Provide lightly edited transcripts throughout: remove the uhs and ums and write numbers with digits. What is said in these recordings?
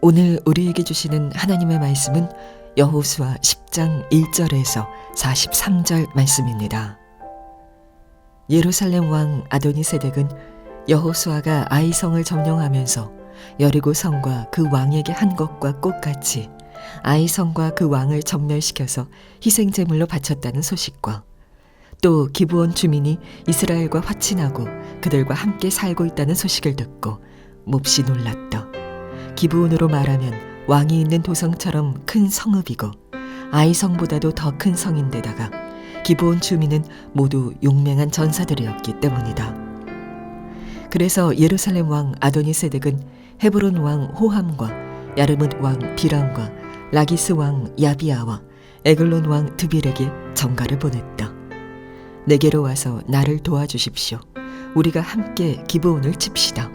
오늘 우리에게 주시는 하나님의 말씀은 여호수아 10장 1절에서 43절 말씀입니다. 예루살렘 왕 아도니세덱은 여호수아가 아이성을 점령하면서 여리고 성과 그 왕에게 한 것과 똑같이 아이성과 그 왕을 전멸시켜서 희생제물로 바쳤다는 소식과 또 기브온 주민이 이스라엘과 화친하고 그들과 함께 살고 있다는 소식을 듣고 몹시 놀랐다. 기브온으로 말하면 왕이 있는 도성처럼 큰 성읍이고 아이성보다도 더 큰 성인데다가 기브온 주민은 모두 용맹한 전사들이었기 때문이다. 그래서 예루살렘 왕 아도니세덱은 헤브론 왕 호함과 야르뭇 왕 비람과 라기스 왕 야비아와 에글론 왕 드빌에게 전가를 보냈다. 내게로 와서 나를 도와주십시오. 우리가 함께 기브온을 칩시다.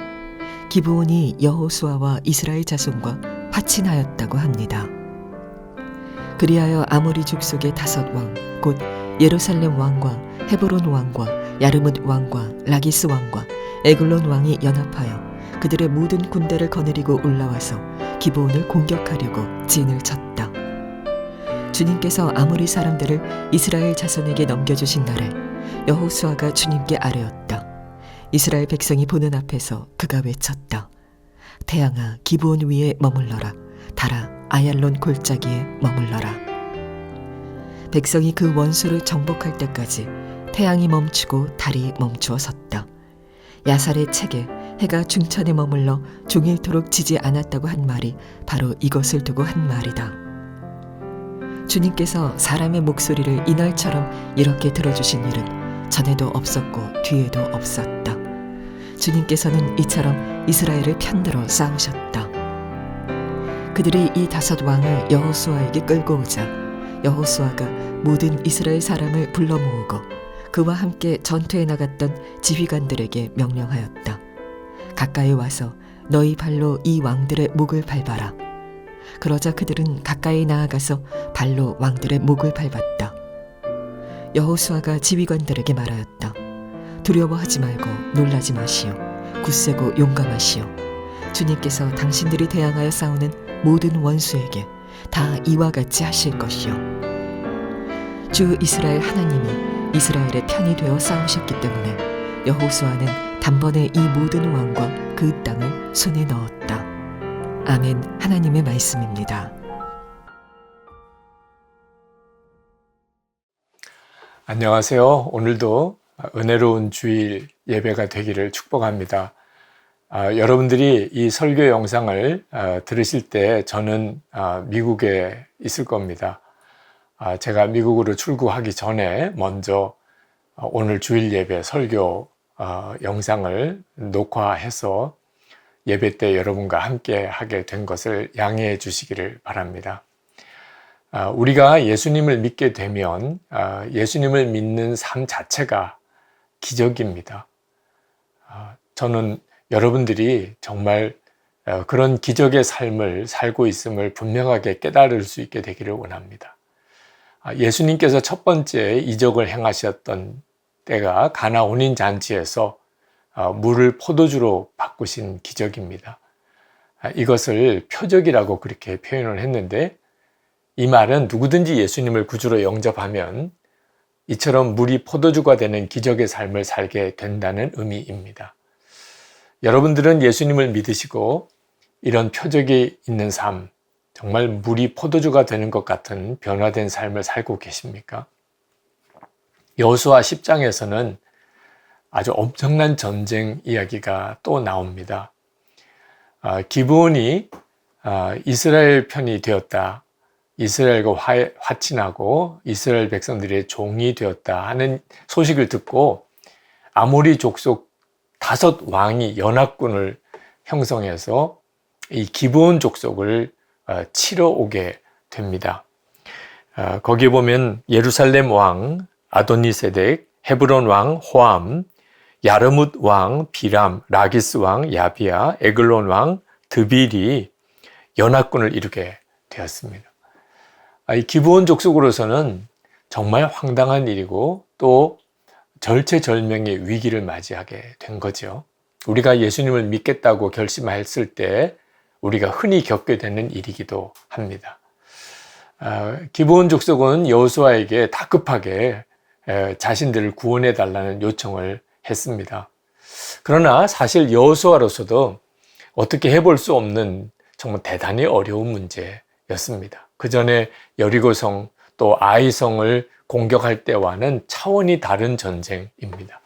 기브온이 여호수아와 이스라엘 자손과 화친하였다고 합니다. 그리하여 아모리 족속의 5왕 곧 예루살렘 왕과 헤브론 왕과 야르뭇 왕과 라기스 왕과 에글론 왕이 연합하여 그들의 모든 군대를 거느리고 올라와서 기브온을 공격하려고 진을 쳤다. 주님께서 아모리 사람들을 이스라엘 자손에게 넘겨주신 날에 여호수아가 주님께 아뢰었다. 이스라엘 백성이 보는 앞에서 그가 외쳤다. 태양아 기브온 위에 머물러라. 달아 아얄론 골짜기에 머물러라. 백성이 그 원수를 정복할 때까지 태양이 멈추고 달이 멈추어 섰다. 야살의 책에 해가 중천에 머물러 종일토록 지지 않았다고 한 말이 바로 이것을 두고 한 말이다. 주님께서 사람의 목소리를 이날처럼 이렇게 들어주신 일은 전에도 없었고 뒤에도 없었다. 주님께서는 이처럼 이스라엘을 편들어 싸우셨다. 그들이 이 5왕을 여호수아에게 끌고 오자 여호수아가 모든 이스라엘 사람을 불러 모으고 그와 함께 전투에 나갔던 지휘관들에게 명령하였다. 가까이 와서 너희 발로 이 왕들의 목을 밟아라. 그러자 그들은 가까이 나아가서 발로 왕들의 목을 밟았다. 여호수아가 지휘관들에게 말하였다. 두려워하지 말고 놀라지 마시오. 굳세고 용감하시오. 주님께서 당신들이 대항하여 싸우는 모든 원수에게 다 이와 같이 하실 것이오. 주 이스라엘 하나님이 이스라엘의 편이 되어 싸우셨기 때문에 여호수아는 단번에 이 모든 왕과 그 땅을 손에 넣었다. 아멘. 하나님의 말씀입니다. 안녕하세요. 오늘도 은혜로운 주일 예배가 되기를 축복합니다. 여러분들이 이 설교 영상을 들으실 때 저는 미국에 있을 겁니다. 제가 미국으로 출국하기 전에 먼저 오늘 주일 예배 설교 영상을 녹화해서 예배 때 여러분과 함께 하게 된 것을 양해해 주시기를 바랍니다. 우리가 예수님을 믿게 되면 예수님을 믿는 삶 자체가 기적입니다. 저는 여러분들이 정말 그런 기적의 삶을 살고 있음을 분명하게 깨달을 수 있게 되기를 원합니다. 예수님께서 첫 번째 이적을 행하셨던 때가 가나 혼인 잔치에서 물을 포도주로 바꾸신 기적입니다. 이것을 표적이라고 그렇게 표현을 했는데 이 말은 누구든지 예수님을 구주로 영접하면 이처럼 물이 포도주가 되는 기적의 삶을 살게 된다는 의미입니다. 여러분들은 예수님을 믿으시고 이런 표적이 있는 삶, 정말 물이 포도주가 되는 것 같은 변화된 삶을 살고 계십니까? 여호수아 10장에서는 아주 엄청난 전쟁 이야기가 또 나옵니다. 기브온이 이스라엘 편이 되었다. 이스라엘과 화친하고 이스라엘 백성들의 종이 되었다 하는 소식을 듣고 아모리 족속 5왕이 연합군을 형성해서 이 기브온 족속을 치러 오게 됩니다. 거기에 보면 예루살렘 왕 아도니세덱, 헤브론 왕 호암, 야르뭇 왕 비람, 라기스 왕 야비아, 에글론 왕 드빌이 연합군을 이루게 되었습니다. 이 기브온 족속으로서는 정말 황당한 일이고 또 절체절명의 위기를 맞이하게 된 거죠. 우리가 예수님을 믿겠다고 결심했을 때 우리가 흔히 겪게 되는 일이기도 합니다. 기브온 족속은 여호수아에게 다급하게 자신들을 구원해 달라는 요청을 했습니다. 그러나 사실 여호수아로서도 어떻게 해볼 수 없는 정말 대단히 어려운 문제였습니다. 그 전에 여리고성 또 아이성을 공격할 때와는 차원이 다른 전쟁입니다.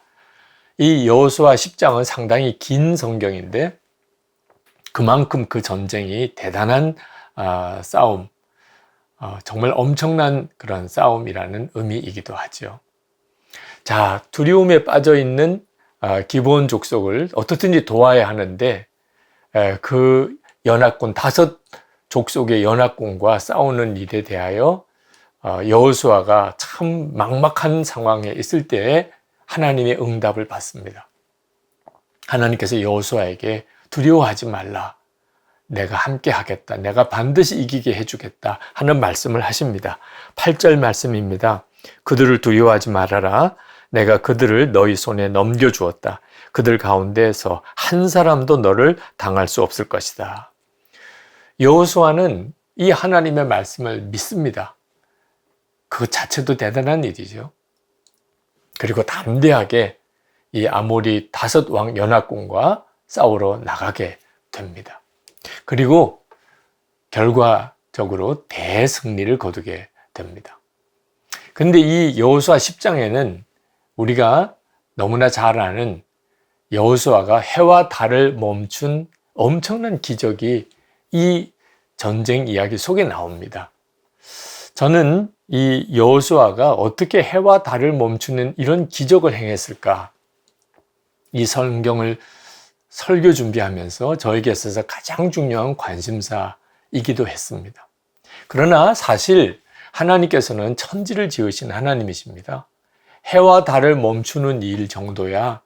이 여호수아 10장은 상당히 긴 성경인데 그만큼 그 전쟁이 대단한 싸움, 정말 엄청난 그런 싸움이라는 의미이기도 하죠. 자, 두려움에 빠져 있는 기브온 족속을 어떻든지 도와야 하는데 그 연합군 5 족속의 연합군과 싸우는 일에 대하여 여호수아가 참 막막한 상황에 있을 때에 하나님의 응답을 받습니다. 하나님께서 여호수아에게 두려워하지 말라. 내가 함께 하겠다. 내가 반드시 이기게 해주겠다 하는 말씀을 하십니다. 8절 말씀입니다. 그들을 두려워하지 말아라. 내가 그들을 너희 손에 넘겨주었다. 그들 가운데에서 한 사람도 너를 당할 수 없을 것이다. 여호수아는 이 하나님의 말씀을 믿습니다. 그 자체도 대단한 일이죠. 그리고 담대하게 이 아모리 5 왕 연합군과 싸우러 나가게 됩니다. 그리고 결과적으로 대승리를 거두게 됩니다. 근데 이 여호수아 10장에는 우리가 너무나 잘 아는 여호수아가 해와 달을 멈춘 엄청난 기적이 이 전쟁 이야기 속에 나옵니다. 저는 이 여호수아가 어떻게 해와 달을 멈추는 이런 기적을 행했을까? 이 성경을 설교 준비하면서 저에게 있어서 가장 중요한 관심사이기도 했습니다. 그러나 사실 하나님께서는 천지를 지으신 하나님이십니다. 해와 달을 멈추는 일 정도야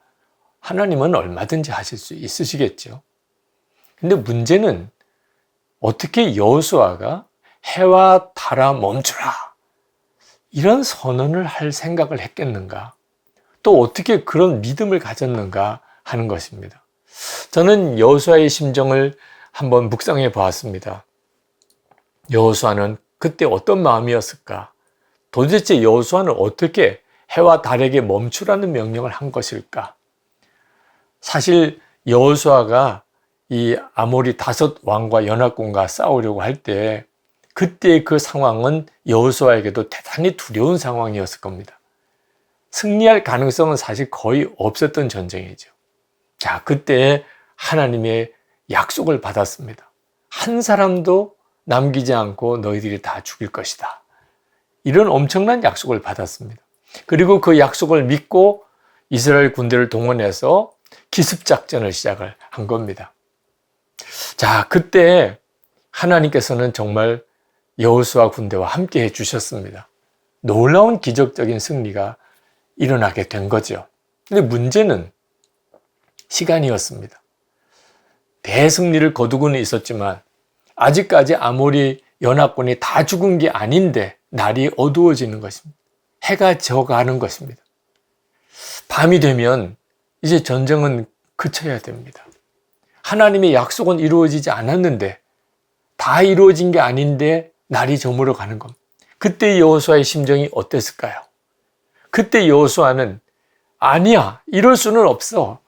하나님은 얼마든지 하실 수 있으시겠죠. 근데 문제는 어떻게 여호수아가 해와 달아 멈추라 이런 선언을 할 생각을 했겠는가? 또 어떻게 그런 믿음을 가졌는가 하는 것입니다. 저는 여호수아의 심정을 한번 묵상해 보았습니다. 여호수아는 그때 어떤 마음이었을까? 도대체 여호수아는 어떻게 해와 달에게 멈추라는 명령을 한 것일까? 사실 여호수아가 이 아모리 5 왕과 연합군과 싸우려고 할 때 그때 그 상황은 여호수아에게도 대단히 두려운 상황이었을 겁니다. 승리할 가능성은 사실 거의 없었던 전쟁이죠. 자, 그때 하나님의 약속을 받았습니다. 한 사람도 남기지 않고 너희들이 다 죽일 것이다. 이런 엄청난 약속을 받았습니다. 그리고 그 약속을 믿고 이스라엘 군대를 동원해서 기습작전을 시작을 한 겁니다. 자, 그때 하나님께서는 정말 여호수아 군대와 함께 해주셨습니다. 놀라운 기적적인 승리가 일어나게 된 거죠. 근데 문제는 시간이었습니다. 대승리를 거두고는 있었지만 아직까지 아모리 연합군이 다 죽은 게 아닌데 날이 어두워지는 것입니다. 해가 져가는 것입니다. 밤이 되면 이제 전쟁은 그쳐야 됩니다. 하나님의 약속은 이루어지지 않았는데 다 이루어진 게 아닌데 날이 저물어 가는 겁니다. 그때 여호수아의 심정이 어땠을까요? 그때 여호수아는 아니야, 이럴 수는 없어.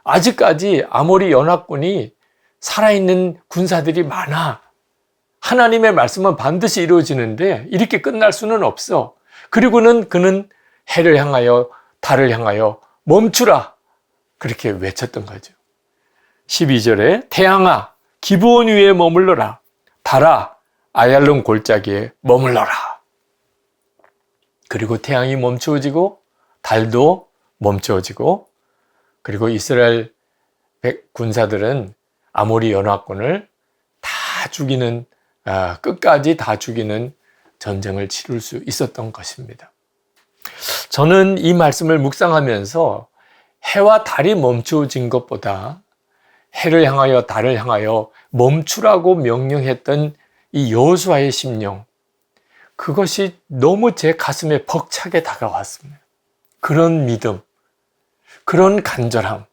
아직까지 아모리 연합군이 살아있는 군사들이 많아. 하나님의 말씀은 반드시 이루어지는데 이렇게 끝날 수는 없어. 그리고는 그는 해를 향하여 달을 향하여 멈추라. 그렇게 외쳤던 거죠. 12절에 태양아 기브온 위에 머물러라. 달아 아얄론 골짜기에 머물러라. 그리고 태양이 멈추어지고 달도 멈추어지고 그리고 이스라엘 군사들은 아모리 연합군을 다 죽이는 끝까지 다 죽이는 전쟁을 치룰 수 있었던 것입니다. 저는 이 말씀을 묵상하면서 해와 달이 멈추어진 것보다 해를 향하여 달을 향하여 멈추라고 명령했던 이 여호수아의 심령, 그것이 너무 제 가슴에 벅차게 다가왔습니다. 그런 믿음, 그런 간절함,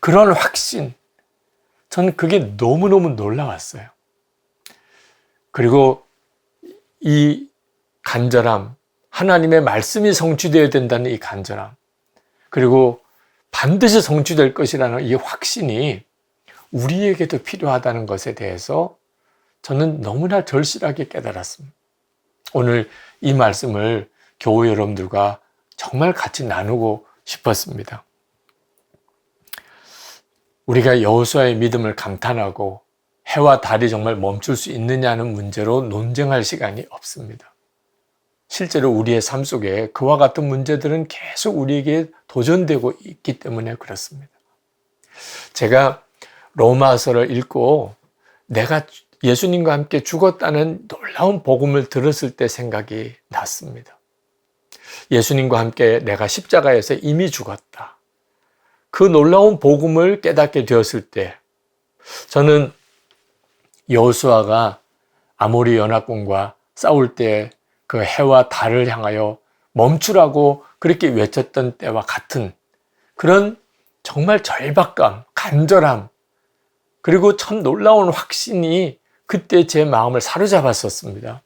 그런 확신, 저는 그게 너무너무 놀라웠어요. 그리고 이 간절함, 하나님의 말씀이 성취되어야 된다는 이 간절함, 그리고 반드시 성취될 것이라는 이 확신이 우리에게도 필요하다는 것에 대해서 저는 너무나 절실하게 깨달았습니다. 오늘 이 말씀을 교우 여러분들과 정말 같이 나누고 싶었습니다. 우리가 여호수아의 믿음을 감탄하고 해와 달이 정말 멈출 수 있느냐는 문제로 논쟁할 시간이 없습니다. 실제로 우리의 삶 속에 그와 같은 문제들은 계속 우리에게 도전되고 있기 때문에 그렇습니다. 제가 로마서를 읽고 내가 예수님과 함께 죽었다는 놀라운 복음을 들었을 때 생각이 났습니다. 예수님과 함께 내가 십자가에서 이미 죽었다. 그 놀라운 복음을 깨닫게 되었을 때 저는 여호수아가 아모리 연합군과 싸울 때 그 해와 달을 향하여 멈추라고 그렇게 외쳤던 때와 같은 그런 정말 절박감, 간절함, 그리고 참 놀라운 확신이 그때 제 마음을 사로잡았었습니다.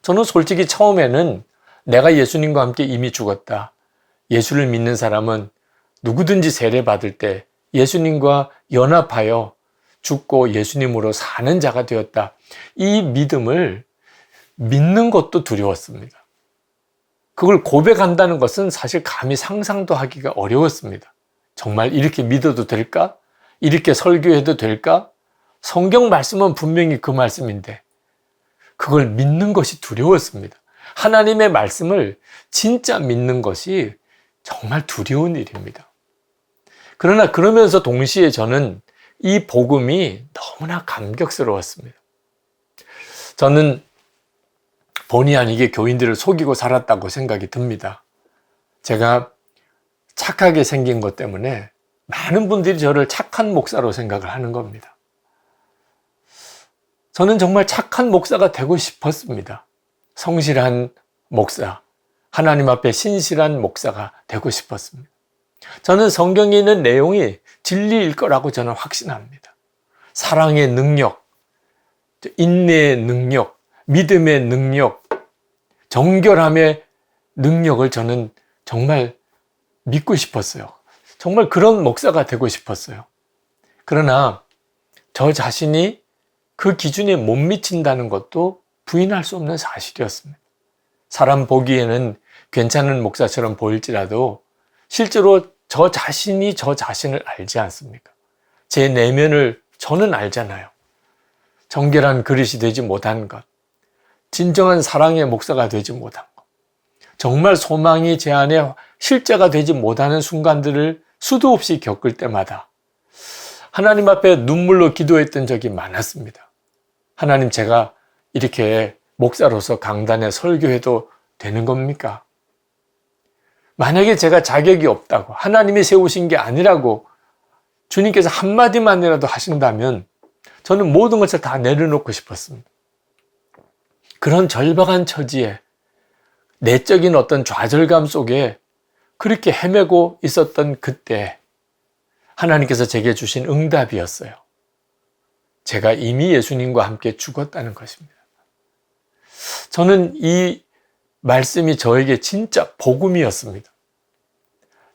저는 솔직히 처음에는 내가 예수님과 함께 이미 죽었다. 예수를 믿는 사람은 누구든지 세례받을 때 예수님과 연합하여 죽고 예수님으로 사는 자가 되었다. 이 믿음을 믿는 것도 두려웠습니다. 그걸 고백한다는 것은 사실 감히 상상도 하기가 어려웠습니다. 정말 이렇게 믿어도 될까? 이렇게 설교해도 될까? 성경 말씀은 분명히 그 말씀인데 그걸 믿는 것이 두려웠습니다. 하나님의 말씀을 진짜 믿는 것이 정말 두려운 일입니다. 그러나 그러면서 동시에 저는 이 복음이 너무나 감격스러웠습니다. 저는 본의 아니게 교인들을 속이고 살았다고 생각이 듭니다. 제가 착하게 생긴 것 때문에 많은 분들이 저를 착한 목사로 생각을 하는 겁니다. 저는 정말 착한 목사가 되고 싶었습니다. 성실한 목사, 하나님 앞에 신실한 목사가 되고 싶었습니다. 저는 성경에 있는 내용이 진리일 거라고 저는 확신합니다. 사랑의 능력, 인내의 능력, 믿음의 능력, 정결함의 능력을 저는 정말 믿고 싶었어요. 정말 그런 목사가 되고 싶었어요. 그러나 저 자신이 그 기준에 못 미친다는 것도 부인할 수 없는 사실이었습니다. 사람 보기에는 괜찮은 목사처럼 보일지라도 실제로 저 자신이 저 자신을 알지 않습니까? 제 내면을 저는 알잖아요. 정결한 그릇이 되지 못한 것, 진정한 사랑의 목사가 되지 못한 것, 정말 소망이 제 안에 실제가 되지 못하는 순간들을 수도 없이 겪을 때마다 하나님 앞에 눈물로 기도했던 적이 많았습니다. 하나님, 제가 이렇게 목사로서 강단에 설교해도 되는 겁니까? 만약에 제가 자격이 없다고, 하나님이 세우신 게 아니라고 주님께서 한마디만이라도 하신다면 저는 모든 것을 다 내려놓고 싶었습니다. 그런 절박한 처지에 내적인 어떤 좌절감 속에 그렇게 헤매고 있었던 그때 하나님께서 제게 주신 응답이었어요. 제가 이미 예수님과 함께 죽었다는 것입니다. 저는 이 말씀이 저에게 진짜 복음이었습니다.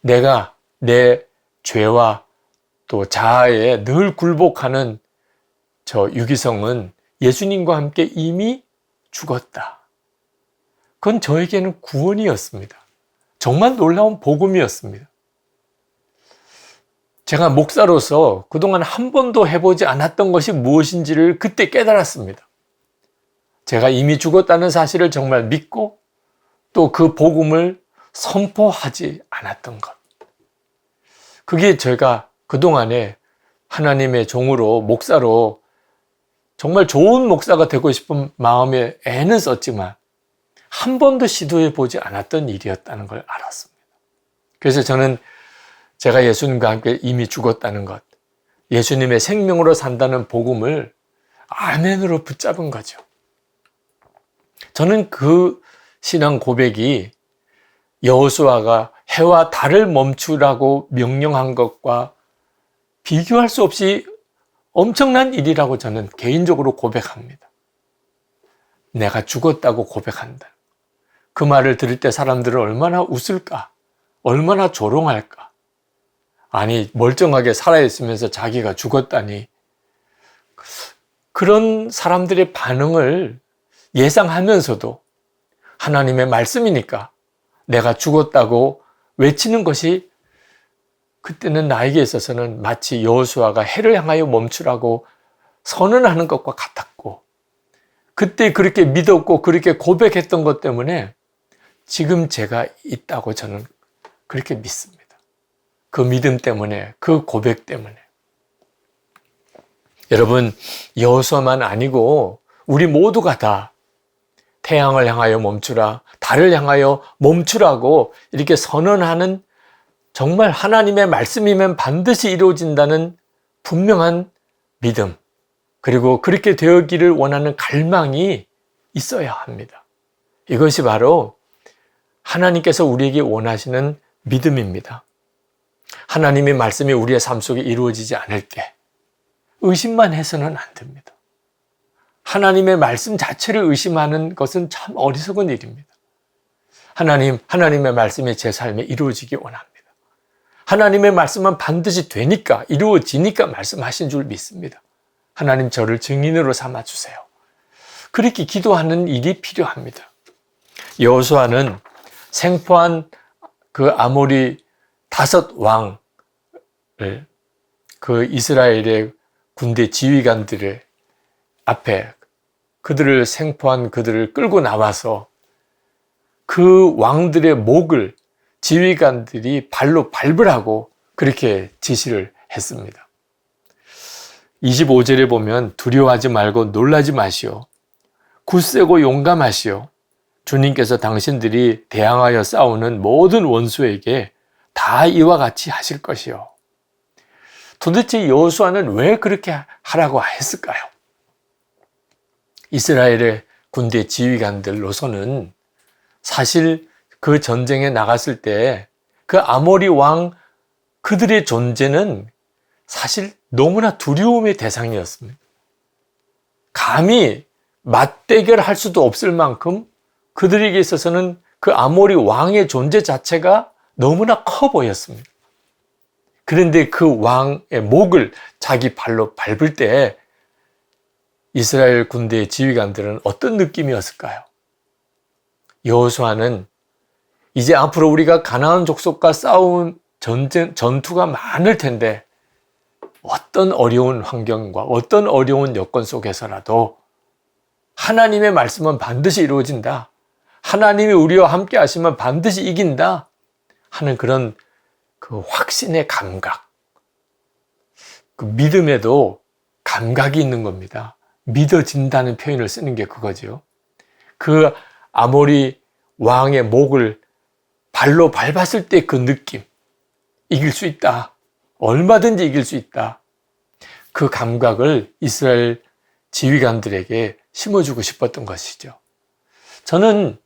내가 내 죄와 또 자아에 늘 굴복하는 저 유기성은 예수님과 함께 이미 죽었다. 그건 저에게는 구원이었습니다. 정말 놀라운 복음이었습니다. 제가 목사로서 그동안 한 번도 해보지 않았던 것이 무엇인지를 그때 깨달았습니다. 제가 이미 죽었다는 사실을 정말 믿고 또 그 복음을 선포하지 않았던 것. 그게 제가 그동안에 하나님의 종으로, 목사로 정말 좋은 목사가 되고 싶은 마음에 애는 썼지만 한 번도 시도해 보지 않았던 일이었다는 걸 알았습니다. 그래서 저는 제가 예수님과 함께 이미 죽었다는 것, 예수님의 생명으로 산다는 복음을 아멘으로 붙잡은 거죠. 저는 그 신앙 고백이 여호수아가 해와 달을 멈추라고 명령한 것과 비교할 수 없이 엄청난 일이라고 저는 개인적으로 고백합니다. 내가 죽었다고 고백한다. 그 말을 들을 때 사람들은 얼마나 웃을까? 얼마나 조롱할까? 아니, 멀쩡하게 살아있으면서 자기가 죽었다니. 그런 사람들의 반응을 예상하면서도 하나님의 말씀이니까 내가 죽었다고 외치는 것이 그때는 나에게 있어서는 마치 여호수아가 해를 향하여 멈추라고 선언하는 것과 같았고, 그때 그렇게 믿었고 그렇게 고백했던 것 때문에 지금 제가 있다고 저는 그렇게 믿습니다. 그 믿음 때문에, 그 고백 때문에. 여러분, 여호수아만 아니고 우리 모두가 다 태양을 향하여 멈추라, 달을 향하여 멈추라고 이렇게 선언하는, 정말 하나님의 말씀이면 반드시 이루어진다는 분명한 믿음, 그리고 그렇게 되었기를 원하는 갈망이 있어야 합니다. 이것이 바로 하나님께서 우리에게 원하시는 믿음입니다. 하나님의 말씀이 우리의 삶 속에 이루어지지 않을 때 의심만 해서는 안 됩니다. 하나님의 말씀 자체를 의심하는 것은 참 어리석은 일입니다. 하나님의 말씀이 제 삶에 이루어지기 원합니다. 하나님의 말씀은 반드시 되니까, 이루어지니까 말씀하신 줄 믿습니다. 하나님, 저를 증인으로 삼아주세요. 그렇게 기도하는 일이 필요합니다. 여호수아는 생포한 그 아모리 5 왕을, 그 이스라엘의 군대 지휘관들의 앞에 그들을 생포한 그들을 끌고 나와서 그 왕들의 목을 지휘관들이 발로 밟으라고 그렇게 지시를 했습니다. 25절에 보면 두려워하지 말고 놀라지 마시오. 굳세고 용감하시오. 주님께서 당신들이 대항하여 싸우는 모든 원수에게 다 이와 같이 하실 것이요. 도대체 여호수아는 왜 그렇게 하라고 했을까요? 이스라엘의 군대 지휘관들로서는 사실 그 전쟁에 나갔을 때 그 아모리 왕 그들의 존재는 사실 너무나 두려움의 대상이었습니다. 감히 맞대결할 수도 없을 만큼 그들에게 있어서는 그 아모리 왕의 존재 자체가 너무나 커 보였습니다. 그런데 그 왕의 목을 자기 발로 밟을 때 이스라엘 군대의 지휘관들은 어떤 느낌이었을까요? 여호수아는 이제 앞으로 우리가 가나안 족속과 싸운 전투가 많을 텐데 어떤 어려운 환경과 어떤 어려운 여건 속에서라도 하나님의 말씀은 반드시 이루어진다. 하나님이 우리와 함께 하시면 반드시 이긴다 하는 그런 그 확신의 감각, 그 믿음에도 감각이 있는 겁니다. 믿어진다는 표현을 쓰는 게 그거죠. 그 아모리 왕의 목을 발로 밟았을 때 그 느낌, 이길 수 있다. 얼마든지 이길 수 있다. 그 감각을 이스라엘 지휘관들에게 심어주고 싶었던 것이죠. 저는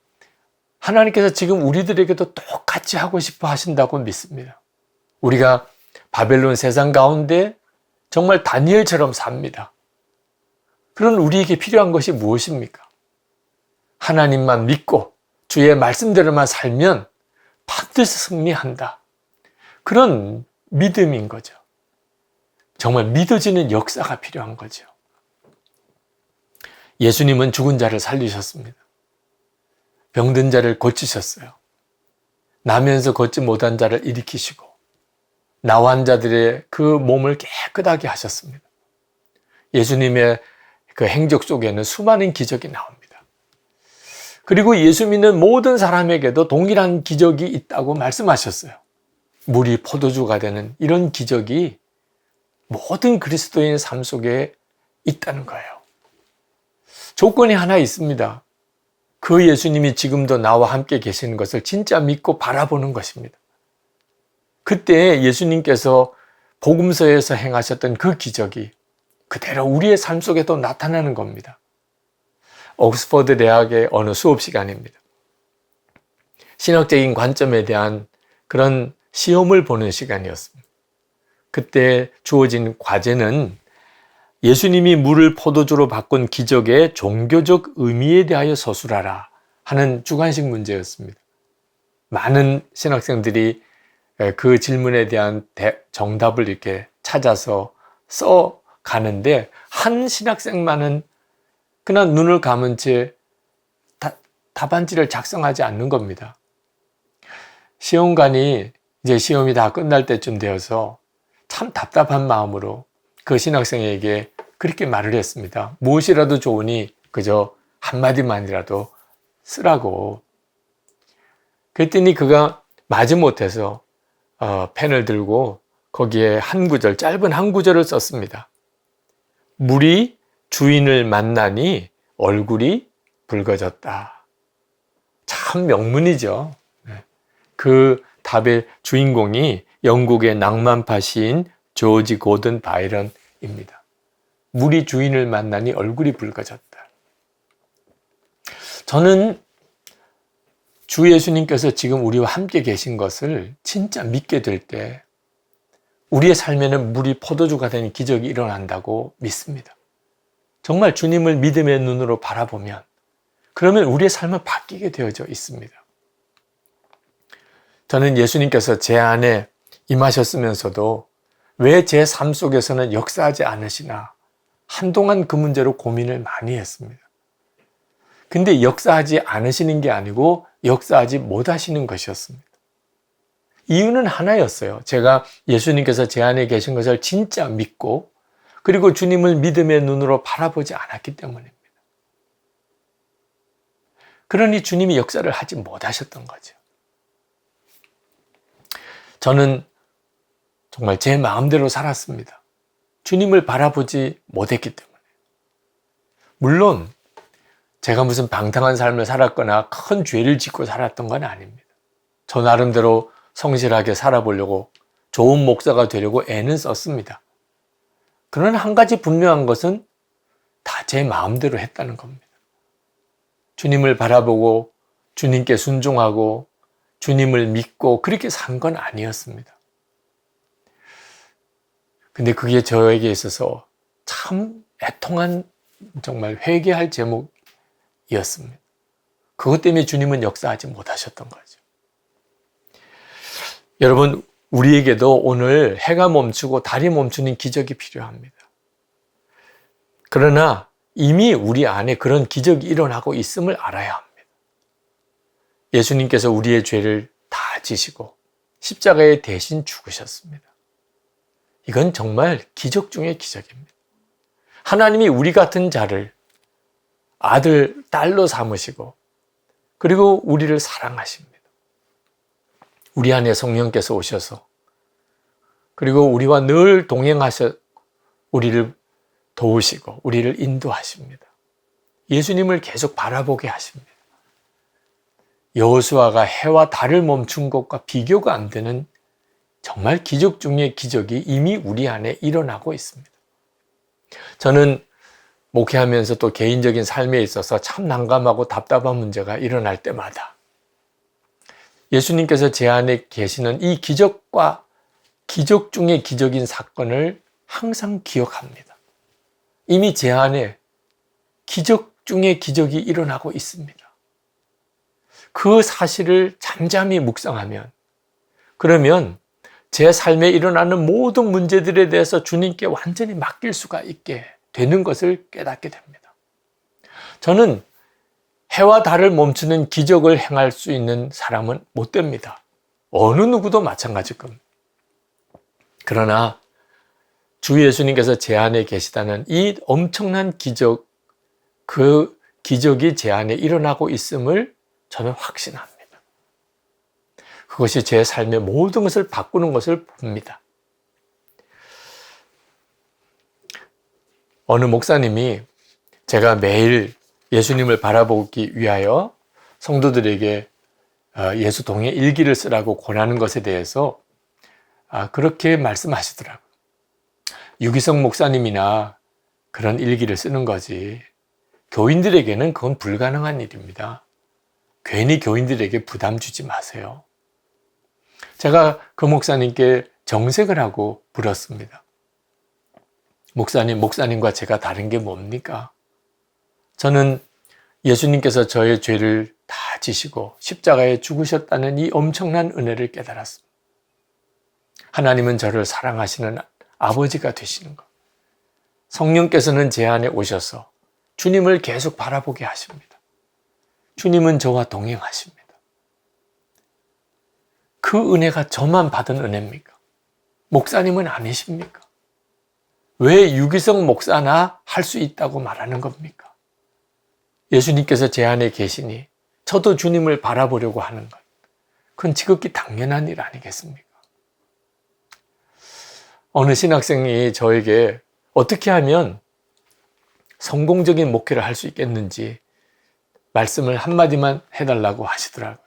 하나님께서 지금 우리들에게도 똑같이 하고 싶어 하신다고 믿습니다. 우리가 바벨론 세상 가운데 정말 다니엘처럼 삽니다. 그런 우리에게 필요한 것이 무엇입니까? 하나님만 믿고 주의 말씀대로만 살면 반드시 승리한다. 그런 믿음인 거죠. 정말 믿어지는 역사가 필요한 거죠. 예수님은 죽은 자를 살리셨습니다. 병든 자를 고치셨어요. 나면서 걷지 못한 자를 일으키시고 나환 자들의 그 몸을 깨끗하게 하셨습니다. 예수님의 그 행적 속에는 수많은 기적이 나옵니다. 그리고 예수 믿는 모든 사람에게도 동일한 기적이 있다고 말씀하셨어요. 물이 포도주가 되는 이런 기적이 모든 그리스도인의 삶 속에 있다는 거예요. 조건이 하나 있습니다. 그 예수님이 지금도 나와 함께 계시는 것을 진짜 믿고 바라보는 것입니다. 그때 예수님께서 복음서에서 행하셨던 그 기적이 그대로 우리의 삶 속에도 나타나는 겁니다. 옥스퍼드 대학의 어느 수업 시간입니다. 신학적인 관점에 대한 그런 시험을 보는 시간이었습니다. 그때 주어진 과제는 예수님이 물을 포도주로 바꾼 기적의 종교적 의미에 대하여 서술하라 하는 주관식 문제였습니다. 많은 신학생들이 그 질문에 대한 정답을 이렇게 찾아서 써 가는데 한 신학생만은 그냥 눈을 감은 채 답안지를 작성하지 않는 겁니다. 시험관이 이제 시험이 다 끝날 때쯤 되어서 참 답답한 마음으로 그 신학생에게 그렇게 말을 했습니다. 무엇이라도 좋으니 그저 한마디만이라도 쓰라고. 그랬더니 그가 마지못해서 펜을 들고 거기에 한 구절, 짧은 한 구절을 썼습니다. 물이 주인을 만나니 얼굴이 붉어졌다. 참 명문이죠. 그 답의 주인공이 영국의 낭만파 시인 조지 고든 바이런입니다. 물이 주인을 만나니 얼굴이 붉어졌다. 저는 주 예수님께서 지금 우리와 함께 계신 것을 진짜 믿게 될 때 우리의 삶에는 물이 포도주가 되는 기적이 일어난다고 믿습니다. 정말 주님을 믿음의 눈으로 바라보면 그러면 우리의 삶은 바뀌게 되어져 있습니다. 저는 예수님께서 제 안에 임하셨으면서도 왜 제 삶 속에서는 역사하지 않으시나 한동안 그 문제로 고민을 많이 했습니다. 근데 역사하지 않으시는 게 아니고 역사하지 못하시는 것이었습니다. 이유는 하나였어요. 제가 예수님께서 제 안에 계신 것을 진짜 믿고 그리고 주님을 믿음의 눈으로 바라보지 않았기 때문입니다. 그러니 주님이 역사를 하지 못하셨던 거죠. 저는 정말 제 마음대로 살았습니다. 주님을 바라보지 못했기 때문에. 물론 제가 무슨 방탕한 삶을 살았거나 큰 죄를 짓고 살았던 건 아닙니다. 저 나름대로 성실하게 살아보려고 좋은 목사가 되려고 애는 썼습니다. 그러나 한 가지 분명한 것은 다 제 마음대로 했다는 겁니다. 주님을 바라보고 주님께 순종하고 주님을 믿고 그렇게 산 건 아니었습니다. 근데 그게 저에게 있어서 참 애통한 정말 회개할 제목이었습니다. 그것 때문에 주님은 역사하지 못하셨던 거죠. 여러분, 우리에게도 오늘 해가 멈추고 달이 멈추는 기적이 필요합니다. 그러나 이미 우리 안에 그런 기적이 일어나고 있음을 알아야 합니다. 예수님께서 우리의 죄를 다 지시고 십자가에 대신 죽으셨습니다. 이건 정말 기적 중의 기적입니다. 하나님이 우리 같은 자를 아들, 딸로 삼으시고 그리고 우리를 사랑하십니다. 우리 안에 성령께서 오셔서 그리고 우리와 늘 동행하셔 우리를 도우시고 우리를 인도하십니다. 예수님을 계속 바라보게 하십니다. 여호수아가 해와 달을 멈춘 것과 비교가 안 되는 정말 기적 중의 기적이 이미 우리 안에 일어나고 있습니다. 저는 목회하면서 또 개인적인 삶에 있어서 참 난감하고 답답한 문제가 일어날 때마다 예수님께서 제 안에 계시는 이 기적과 기적 중의 기적인 사건을 항상 기억합니다. 이미 제 안에 기적 중의 기적이 일어나고 있습니다. 그 사실을 잠잠히 묵상하면 그러면 제 삶에 일어나는 모든 문제들에 대해서 주님께 완전히 맡길 수가 있게 되는 것을 깨닫게 됩니다. 저는 해와 달을 멈추는 기적을 행할 수 있는 사람은 못 됩니다. 어느 누구도 마찬가지일 겁니다. 그러나 주 예수님께서 제 안에 계시다는 이 엄청난 기적, 그 기적이 제 안에 일어나고 있음을 저는 확신합니다. 그것이 제 삶의 모든 것을 바꾸는 것을 봅니다. 어느 목사님이 제가 매일 예수님을 바라보기 위하여 성도들에게 예수 동행 일기를 쓰라고 권하는 것에 대해서 그렇게 말씀하시더라고요. 유기성 목사님이나 그런 일기를 쓰는 거지 교인들에게는 그건 불가능한 일입니다. 괜히 교인들에게 부담 주지 마세요. 제가 그 목사님께 정색을 하고 물었습니다. 목사님과 제가 다른 게 뭡니까? 저는 예수님께서 저의 죄를 다 지시고 십자가에 죽으셨다는 이 엄청난 은혜를 깨달았습니다. 하나님은 저를 사랑하시는 아버지가 되시는 것. 성령께서는 제 안에 오셔서 주님을 계속 바라보게 하십니다. 주님은 저와 동행하십니다. 그 은혜가 저만 받은 은혜입니까? 목사님은 아니십니까? 왜 유기성 목사나 할 수 있다고 말하는 겁니까? 예수님께서 제 안에 계시니 저도 주님을 바라보려고 하는 것. 그건 지극히 당연한 일 아니겠습니까? 어느 신학생이 저에게 어떻게 하면 성공적인 목회를 할 수 있겠는지 말씀을 한마디만 해달라고 하시더라고요.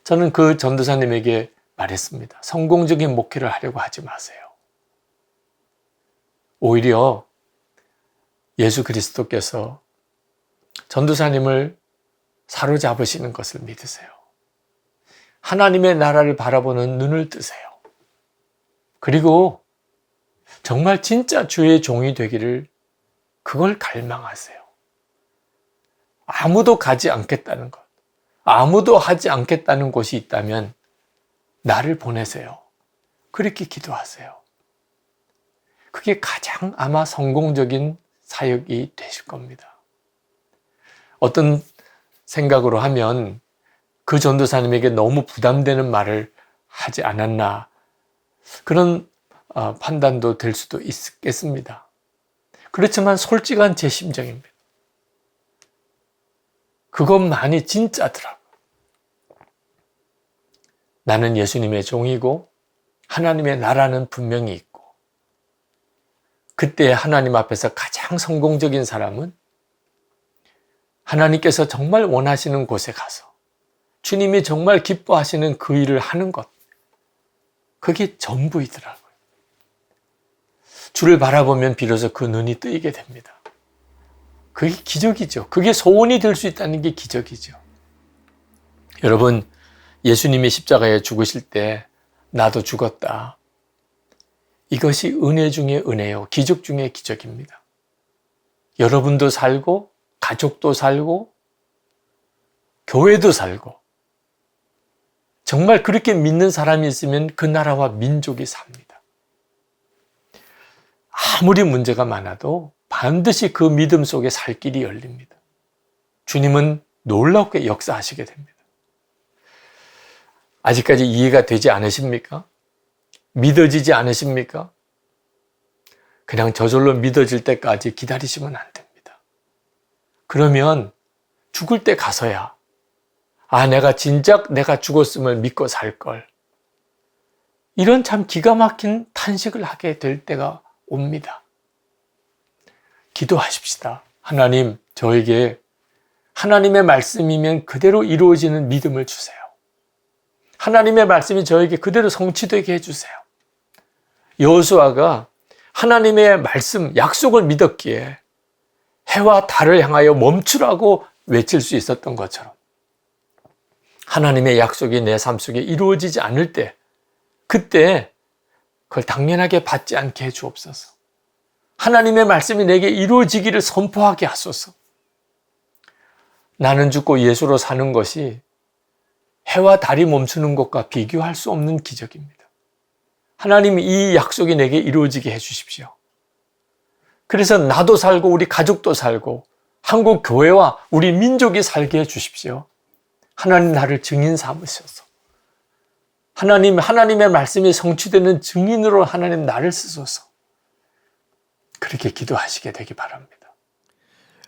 저는 그 전도사님에게 말했습니다. 성공적인 목회를 하려고 하지 마세요. 오히려 예수 그리스도께서 전도사님을 사로잡으시는 것을 믿으세요. 하나님의 나라를 바라보는 눈을 뜨세요. 그리고 정말 진짜 주의 종이 되기를 그걸 갈망하세요. 아무도 가지 않겠다는 것, 아무도 하지 않겠다는 곳이 있다면 나를 보내세요. 그렇게 기도하세요. 그게 가장 아마 성공적인 사역이 되실 겁니다. 어떤 생각으로 하면 그 전도사님에게 너무 부담되는 말을 하지 않았나 그런 판단도 될 수도 있겠습니다. 그렇지만 솔직한 제 심정입니다. 그것만이 진짜더라고요. 나는 예수님의 종이고 하나님의 나라는 분명히 있고 그때 하나님 앞에서 가장 성공적인 사람은 하나님께서 정말 원하시는 곳에 가서 주님이 정말 기뻐하시는 그 일을 하는 것. 그게 전부이더라고요. 주를 바라보면 비로소 그 눈이 뜨이게 됩니다. 그게 기적이죠. 그게 소원이 될 수 있다는 게 기적이죠. 여러분, 예수님이 십자가에 죽으실 때 나도 죽었다. 이것이 은혜 중에 은혜요. 기적 중에 기적입니다. 여러분도 살고 가족도 살고 교회도 살고 정말 그렇게 믿는 사람이 있으면 그 나라와 민족이 삽니다. 아무리 문제가 많아도 반드시 그 믿음 속에 살 길이 열립니다. 주님은 놀랍게 역사하시게 됩니다. 아직까지 이해가 되지 않으십니까? 믿어지지 않으십니까? 그냥 저절로 믿어질 때까지 기다리시면 안 됩니다. 그러면 죽을 때 가서야 내가 진작 내가 죽었음을 믿고 살 걸. 이런 참 기가 막힌 탄식을 하게 될 때가 옵니다. 기도하십시다. 하나님, 저에게 하나님의 말씀이면 그대로 이루어지는 믿음을 주세요. 하나님의 말씀이 저에게 그대로 성취되게 해주세요. 여호수아가 하나님의 말씀, 약속을 믿었기에 해와 달을 향하여 멈추라고 외칠 수 있었던 것처럼 하나님의 약속이 내 삶 속에 이루어지지 않을 때 그때 그걸 당연하게 받지 않게 해 주옵소서. 하나님의 말씀이 내게 이루어지기를 선포하게 하소서. 나는 죽고 예수로 사는 것이 해와 달이 멈추는 것과 비교할 수 없는 기적입니다. 하나님 이 약속이 내게 이루어지게 해 주십시오. 그래서 나도 살고 우리 가족도 살고 한국 교회와 우리 민족이 살게 해 주십시오. 하나님 나를 증인 삼으셔서 하나님의 말씀이 성취되는 증인으로 하나님 나를 쓰소서. 그렇게 기도하시게 되기 바랍니다.